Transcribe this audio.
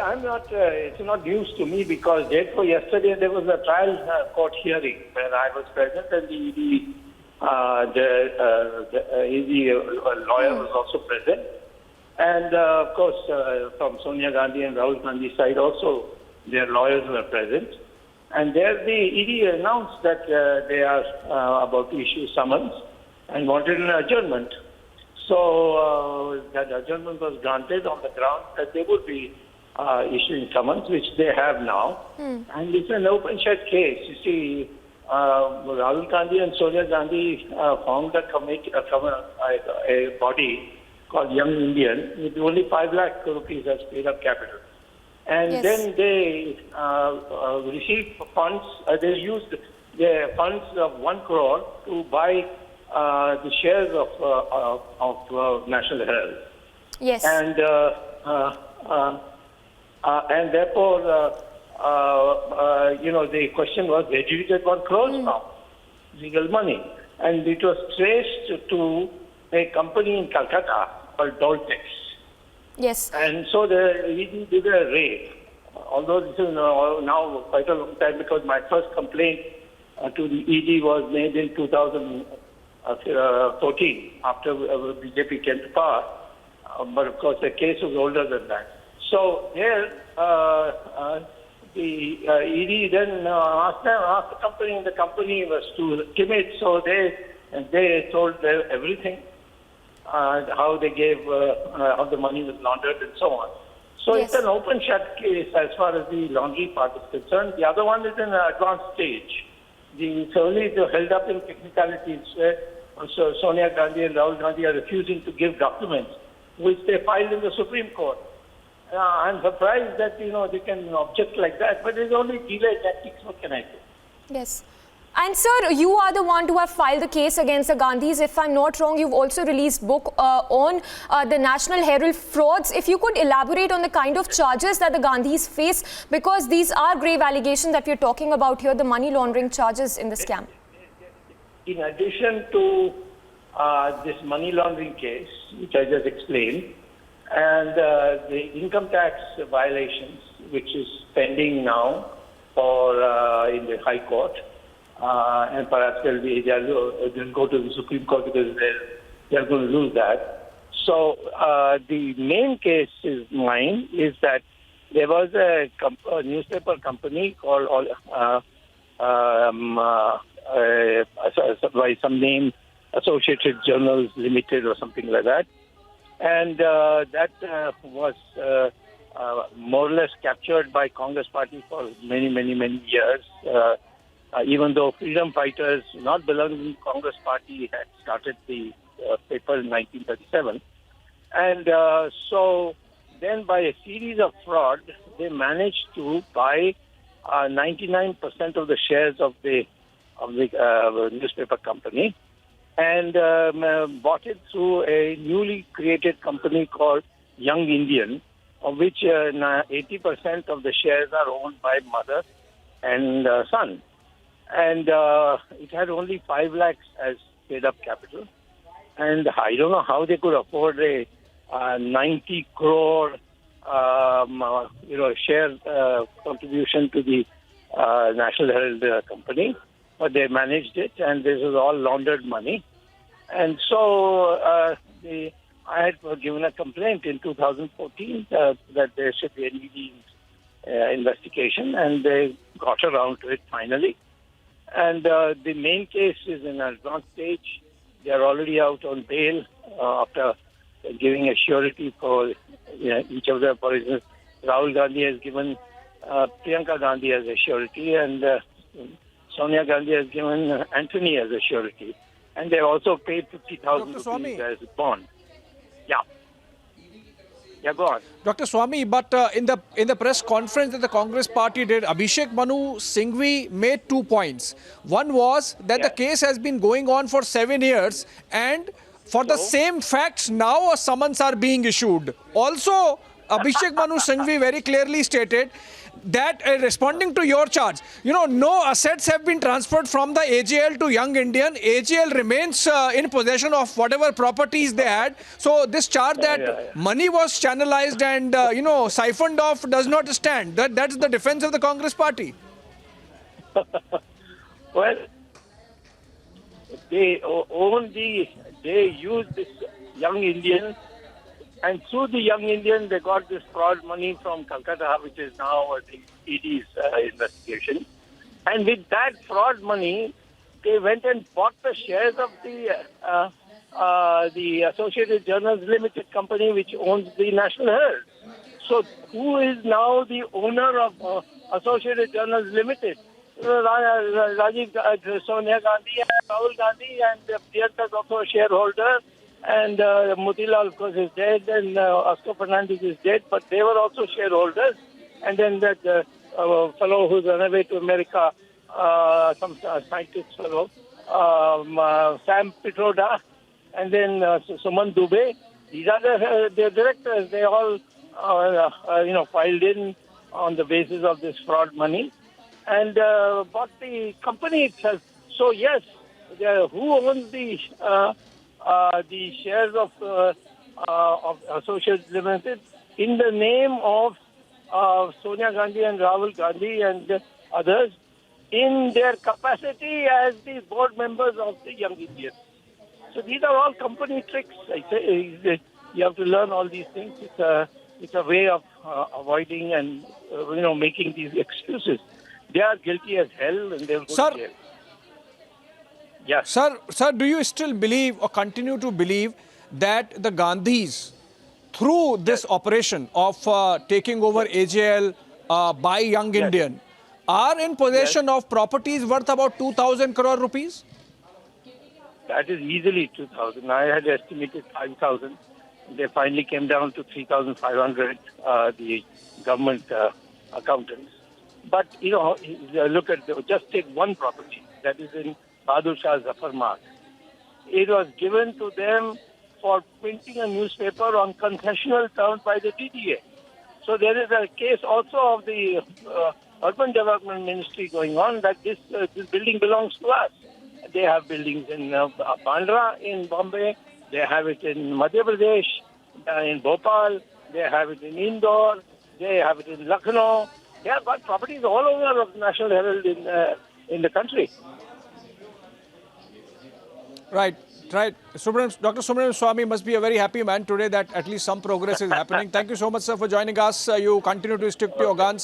I'm not. It's not news to me because day before yesterday there was a trial court hearing where I was present, and the ED lawyer was also present, and of course from Sonia Gandhi and Rahul Gandhi side also their lawyers were present, and there the ED announced that they are about to issue summons and wanted an adjournment. So that adjournment was granted on the ground that they would be issuing summons, which they have now. And it's an open shut case. You see, Rahul Gandhi and Sonia Gandhi formed a committee, a body called Young Indian with only 5 lakh rupees as paid up capital. And then they received funds, they used the funds of 1 crore to buy the shares of National Herald. Yes. And therefore, the question was, where did you get 1 crore from? Legal money. And it was traced to a company in Calcutta called Doltex. Yes. And so the ED did a raid. Although this is now quite a long time, because my first complaint to the ED was made in 2014 after BJP came to power. But of course the case was older than that. So here the ED then asked the company, and the company was too timid, so they told everything, how they gave, how the money was laundered and so on. So it's an open shut case as far as the laundry part is concerned. The other one is in an advanced stage. It's only held up in technicalities where Sonia Gandhi and Rahul Gandhi are refusing to give documents which they filed in the Supreme Court. I'm surprised that, they can object like that, but it's only delay tactics. What can I do? Yes. And sir, you are the one to have filed the case against the Gandhis. If I'm not wrong, you've also released book on the National Herald frauds. If you could elaborate on the kind of charges that the Gandhis face, because these are grave allegations that we're talking about here, the money laundering charges in the scam. In addition to this money laundering case, which I just explained, and the income tax violations, which is pending now for in the High Court, and perhaps they'll go to the Supreme Court because they're going to lose that. So the main case is mine is that there was a newspaper company called by some name, Associated Journals Limited or something like that. And that was more or less captured by Congress party for many, many, many years. Even though freedom fighters not belonging to the Congress party had started the paper in 1937. And so then by a series of fraud, they managed to buy 99% of the shares of the newspaper company, and bought it through a newly created company called Young Indian, of which 80% of the shares are owned by mother and son. And it had only 5 lakhs as paid up capital. And I don't know how they could afford a 90 crore share contribution to the National Herald company. But they managed it, and this was all laundered money. And so I had given a complaint in 2014 that there should be an ED investigation, and they got around to it finally. And the main case is in an advanced stage. They are already out on bail after giving a surety for each of them. For instance, Rahul Gandhi has given Priyanka Gandhi as a surety, and Sonia Gandhi has given Anthony as a surety. And they also paid 50,000 rupees as bond. Yeah. Yeah, go on. Dr. Swamy, but in the press conference that the Congress party did, Abhishek Manu Singhvi made 2 points. One was that the case has been going on for 7 years, and for the same facts now a summons are being issued. Also, Abhishek Manu Singhvi very clearly stated that responding to your charge, no assets have been transferred from the AJL to Young Indian. AJL remains in possession of whatever properties they had. So this charge that money was channelized and, siphoned off does not stand. That's the defense of the Congress party. Well, they used this Young Indian, and through the Young Indian, they got this fraud money from Calcutta, which is now the ED's investigation. And with that fraud money, they went and bought the shares of the Associated Journals Limited company, which owns the National Herald. So, who is now the owner of Associated Journals Limited? Sonia Gandhi and Rahul Gandhi, and Priyanka is also a shareholder. And Motilal, of course, is dead, and Oscar Fernandez is dead, but they were also shareholders. And then that fellow who's run away to America, some scientist fellow, Sam Pitroda, and then Suman Dubey. These are the directors. They all, filed in on the basis of this fraud money and bought the company itself. So yes, who owns the shares of Associates Limited in the name of Sonia Gandhi and Rahul Gandhi and others in their capacity as the board members of the Young Indians. So these are all company tricks. I say you have to learn all these things. It's a way of avoiding and making these excuses. They are guilty as hell, and they'll go to jail. Yes. Sir, do you still believe or continue to believe that the Gandhis, through this operation of taking over AJL by Young Indian, are in possession of properties worth about 2,000 crore rupees? That is easily 2,000. I had estimated 5,000. They finally came down to 3,500, the government accountants. But, look at, just take one property that is in Bahadur Shah Zafar Marg. It was given to them for printing a newspaper on concessional terms by the DDA. So there is a case also of the Urban Development Ministry going on that this building belongs to us. They have buildings in Bandra in Bombay. They have it in Madhya Pradesh, in Bhopal. They have it in Indore. They have it in Lucknow. They have got properties all over of National Herald in the country. Right. Dr. Subramanian Swamy must be a very happy man today that at least some progress is happening. Thank you so much, sir, for joining us. You continue to stick to your guns.